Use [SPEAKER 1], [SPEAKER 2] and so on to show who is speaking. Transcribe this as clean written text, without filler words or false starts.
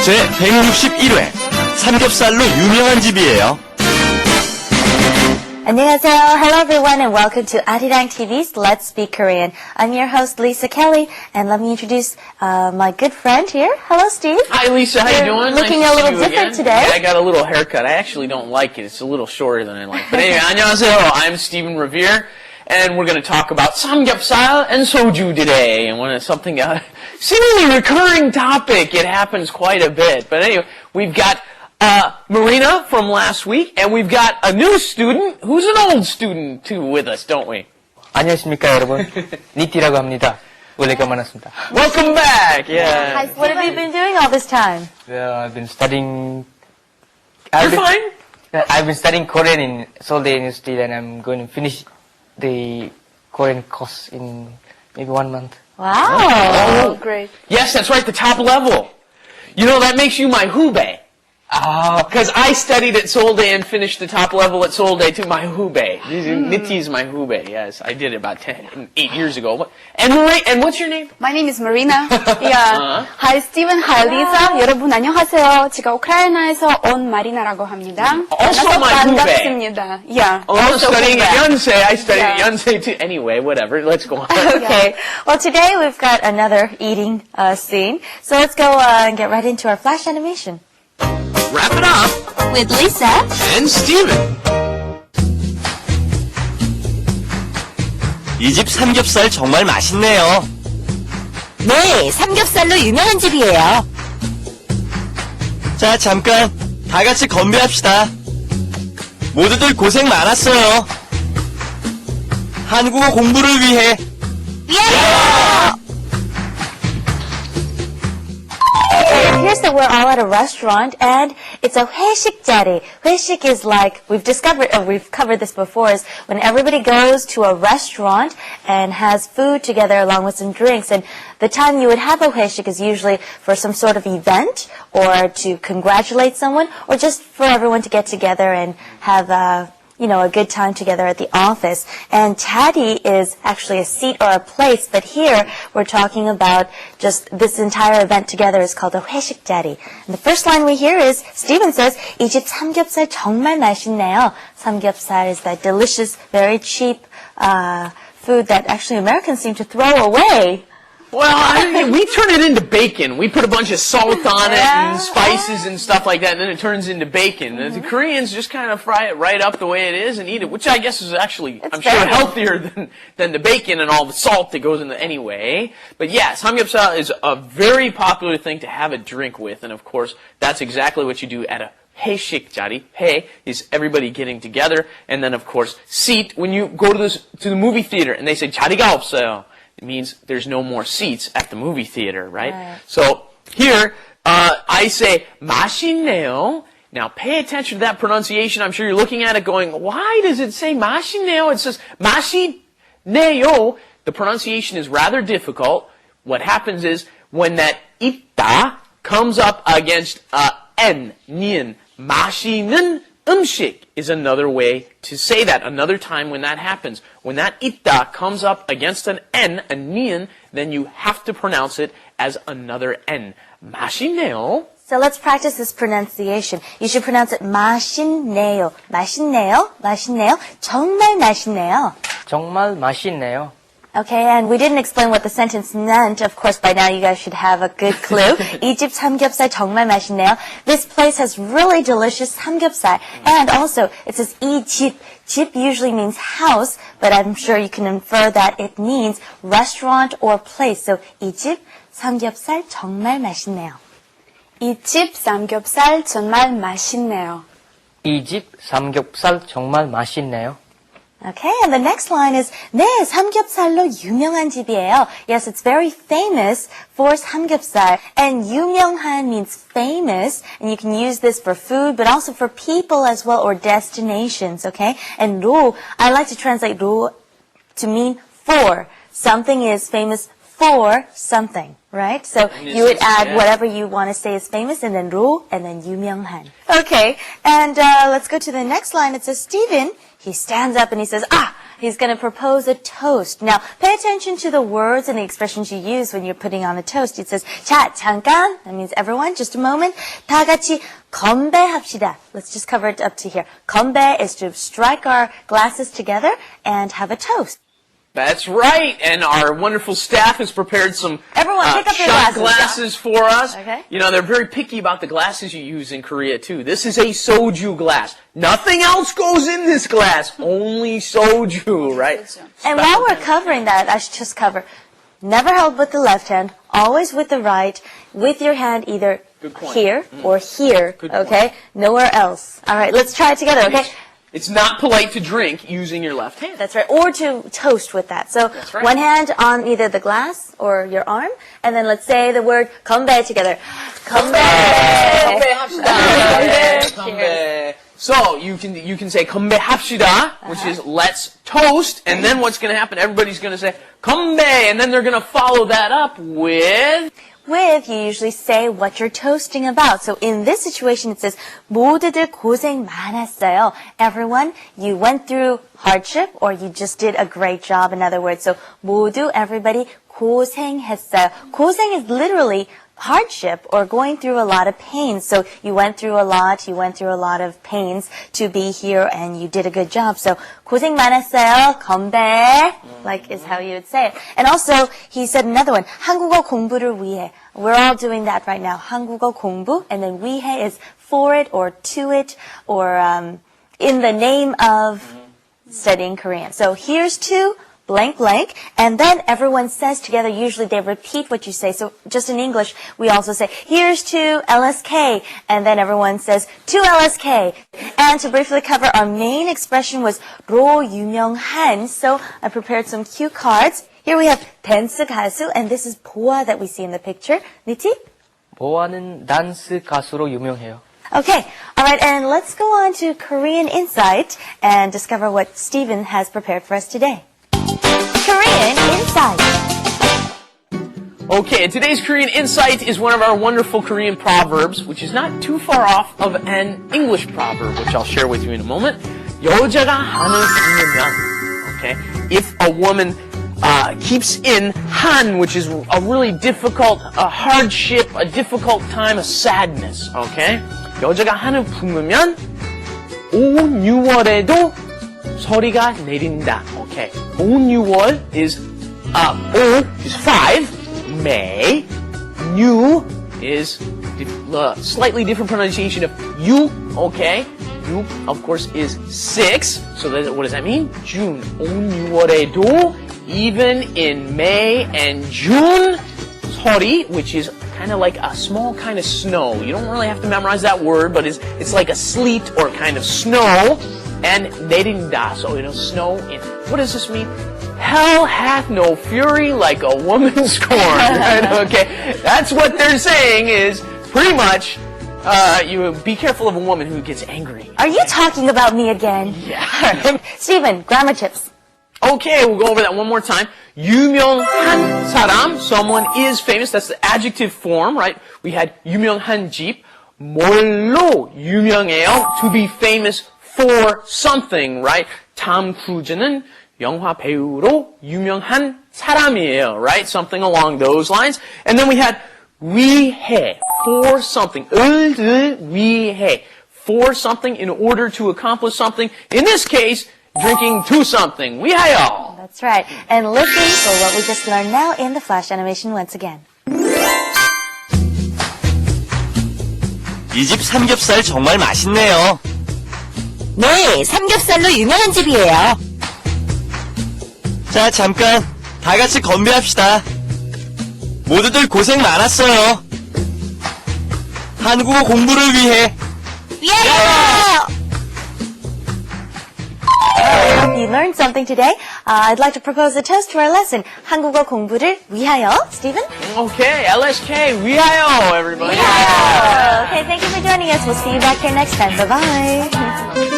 [SPEAKER 1] 제 161회 삼겹살로 유명한 집이에요.
[SPEAKER 2] 안녕하세요. Hello everyone and welcome to Arirang TV's Let's Speak Korean. I'm your host Lisa Kelly and let me introduce my good friend here. Hello Steve.
[SPEAKER 3] Hi Lisa, how you doing?
[SPEAKER 2] Looking
[SPEAKER 3] nice
[SPEAKER 2] a little
[SPEAKER 3] to see you
[SPEAKER 2] different
[SPEAKER 3] again.
[SPEAKER 2] today.
[SPEAKER 3] Yeah, I got a little haircut. I actually don't like it. It's a little shorter than I like. But anyway, 안녕하세요. I'm Stephen Revere and we're going to talk about samgyeopsal and soju today. And when it's something seemingly recurring topic, it happens quite a bit. But anyway, we've got Marina from last week, and we've got a new student who's an old student too with us, don't we?
[SPEAKER 4] 안녕하십니까 여러분. 니띠라고 합니다. 오래가 많았습니다.
[SPEAKER 3] Welcome back. Yeah.
[SPEAKER 2] Hi, what have you been doing all this time?
[SPEAKER 4] Well, I've been studying.
[SPEAKER 3] You're fine.
[SPEAKER 4] I've been studying Korean in Seoul University, and I'm going to finish the Korean course in maybe 1 month.
[SPEAKER 2] Wow.
[SPEAKER 3] Oh,
[SPEAKER 2] great.
[SPEAKER 3] Yes, that's right, the top level. You know, that makes you my hubei. Because I studied at Seoul and finished the top level at Seoul to my hubei. Niti is my hubei, yes. I did it about 8 years ago. And what's your name?
[SPEAKER 5] My name is Marina. Yeah. Hi, Steven. Hi, Lisa. 여러분 안녕하세요. 제가 우크라이나에서 온 마리나라고 합니다.
[SPEAKER 3] Also
[SPEAKER 5] 만나서
[SPEAKER 3] my hubei.
[SPEAKER 5] 반갑습니다. Yeah.
[SPEAKER 3] Also studying at Yonsei. I studied at
[SPEAKER 5] Yeah.
[SPEAKER 3] Yonsei too. Anyway, whatever. Let's go on.
[SPEAKER 2] Okay. Well, today we've got another eating scene. So let's go and get right into our flash animation.
[SPEAKER 1] Wrap it up
[SPEAKER 2] With Lisa
[SPEAKER 1] and Steven. 이 집 삼겹살 정말 맛있네요.
[SPEAKER 2] 네, 삼겹살로 유명한 집이에요.
[SPEAKER 1] 자, 잠깐 다 같이 건배합시다. 모두들 고생 많았어요. 한국어 공부를 위해.
[SPEAKER 2] It appears that we're all at a restaurant and it's a 회식 자리. 회식 is like, we've covered this before, is when everybody goes to a restaurant and has food together along with some drinks. And the time you would have a 회식 is usually for some sort of event or to congratulate someone or just for everyone to get together and have a good time together at the office. And 자리 is actually a seat or a place, but here we're talking about just this entire event together is called a 회식 자리. And the first line we hear is, Steven says, 이 집 삼겹살 정말 맛있네요. Samgyeopsal is that delicious, very cheap food that actually Americans seem to throw away.
[SPEAKER 3] Well, I mean, we turn it into bacon. We put a bunch of salt on it and spices and stuff like that, and then it turns into bacon. And the Koreans just kind of fry it right up the way it is and eat it, which I guess is actually, I'm sure, healthier than the bacon and all the salt that goes in it anyway. But yeah, samgyeopsal is a very popular thing to have a drink with, and of course, that's exactly what you do at a 회식 자리. 회 is everybody getting together, and then of course, seat, when you go to the movie theater and they say 자리가 없어요. It means there's no more seats at the movie theater, right? So here, I say 맛있네요. Now pay attention to that pronunciation. I'm sure you're looking at it going, why does it say 맛있네요? It says 맛있네요. The pronunciation is rather difficult. What happens is when that 있다 comes up against N, 니은, 맛있는 음식 is another way to say that. Another time when that happens. When that 있다 comes up against an N, a nian, then you have to pronounce it as another N. 맛있네요.
[SPEAKER 2] So let's practice this pronunciation. You should pronounce it 맛있네요. 맛있네요. 맛있네요. 정말 맛있네요.
[SPEAKER 4] 정말 맛있네요.
[SPEAKER 2] Okay, and we didn't explain what the sentence meant. Of course, by now you guys should have a good clue. 이 집 삼겹살 정말 맛있네요. This place has really delicious 삼겹살. And also, it says 이 집. 집 usually means house, but I'm sure you can infer that it means restaurant or place. So 이 집 삼겹살 정말 맛있네요.
[SPEAKER 5] 이 집 삼겹살 정말 맛있네요.
[SPEAKER 4] 이 집 삼겹살 정말 맛있네요.
[SPEAKER 2] Okay, and the next line is 네, 삼겹살로 유명한 집이에요. Yes, it's very famous for 삼겹살. And 유명한 means famous, and you can use this for food, but also for people as well, or destinations, okay? And 로, I like to translate 로 to mean for. Something is famous for something, right? So you would add whatever you want to say is famous, and then 로, and then 유명한. Okay, and let's go to the next line. It says, Steven, he stands up and he says, he's going to propose a toast. Now, pay attention to the words and the expressions you use when you're putting on a toast. It says, 자, 잠깐. That means everyone, just a moment. 다 같이 건배합시다. Let's just cover it up to here. 건배 is to strike our glasses together and have a toast.
[SPEAKER 3] That's right, and our wonderful staff has prepared some
[SPEAKER 2] Everyone, pick up your
[SPEAKER 3] shot
[SPEAKER 2] glasses.
[SPEAKER 3] for us.
[SPEAKER 2] Okay.
[SPEAKER 3] You know, they're very picky about the glasses you use in Korea, too. This is a soju glass. Nothing else goes in this glass. Only soju, right?
[SPEAKER 2] And while we're covering that, I should just cover, never held with the left hand, always with the right, with your hand either
[SPEAKER 3] Good point.
[SPEAKER 2] here or here,
[SPEAKER 3] Good point.
[SPEAKER 2] okay? Nowhere else. All right, let's try it together, okay?
[SPEAKER 3] It's not polite to drink using your left hand.
[SPEAKER 2] That's right, or to toast with that. So
[SPEAKER 3] right.
[SPEAKER 2] one hand on either the glass or your arm, and then let's say the word 건배 together. 건배!
[SPEAKER 3] So you can say 건배합시다, which is let's toast, and then what's going to happen? Everybody's going to say 건배, and then they're going to follow that up with.
[SPEAKER 2] With, you usually say what you're toasting about. So in this situation, it says, 모두들 고생 많았어요. Everyone, you went through hardship or you just did a great job, in other words. So 모두, everybody, 고생했어요. 고생 is literally hardship or going through a lot of pain. So you went through a lot of pains to be here and you did a good job. So 고생 많았어요. 건배, like is how you would say it. And also, he said another one, 한국어 공부를 위해. We're all doing that right now. 한국어 공부, and then 위해 is for it or to it or in the name of studying Korean. So here's to blank blank, and then everyone says together, usually they repeat what you say. So just in English, we also say, here's to LSK, and then everyone says, to LSK. And to briefly cover, our main expression was 로 유명한. So I prepared some cue cards. Here we have 댄스 가수, and this is 보아 that we see in the picture. 니티?
[SPEAKER 4] 보아는 댄스 가수로 유명해요.
[SPEAKER 2] Okay, all right, and let's go on to Korean Insight and discover what Stephen has prepared for us today. Korean Insight.
[SPEAKER 3] Okay, today's Korean Insight is one of our wonderful Korean proverbs, which is not too far off of an English proverb, which I'll share with you in a moment. 여자가 한을 품으면, okay, if a woman keeps in han, which is a really difficult, a hardship, a difficult time, a sadness, okay? 여자가 한을 품으면 5, 6월에도 서리가 내린다. Okay. 5, 6월 is 5 is 5. May. New is slightly different pronunciation of you. Okay. You, of course, is 6. So what does that mean? June. 5, 6월에도 even in May and June, 서리, which is kind of like a small kind of snow. You don't really have to memorize that word, but it's like a sleet or kind of snow. And 내린다, so it'll snow in. What does this mean? Hell hath no fury like a woman scorned. Right? Okay, that's what they're saying is pretty much. You be careful of a woman who gets angry.
[SPEAKER 2] Are you talking about me again?
[SPEAKER 3] Yeah.
[SPEAKER 2] Stephen, grammar tips.
[SPEAKER 3] Okay, we'll go over that one more time. 유명한 사람, someone is famous. That's the adjective form, right? We had 유명한 집. 뭘로 유명해요? To be famous for something, right? 톰 크루즈는 영화 배우로 유명한 사람이에요, right? Something along those lines. And then we had 위해, for something. 위해, for something in order to accomplish something. In this case, drinking to something. 위하여.
[SPEAKER 2] That's right. And listen for what we just learned now in the flash animation once again.
[SPEAKER 1] 이 집 삼겹살 정말 맛있네요.
[SPEAKER 2] 네, 삼겹살로 유명한 집이에요.
[SPEAKER 1] 자, 잠깐. 다 같이 건배합시다. 모두들 고생 많았어요. 한국어 공부를 위해.
[SPEAKER 2] I hope you learned something today. I'd like to propose a toast to our lesson. 한국어 공부를 위하여. Stephen?
[SPEAKER 3] Okay, LSK, 위하여, everybody.
[SPEAKER 2] Okay, thank you for joining us. We'll see you back here next time. Bye-bye.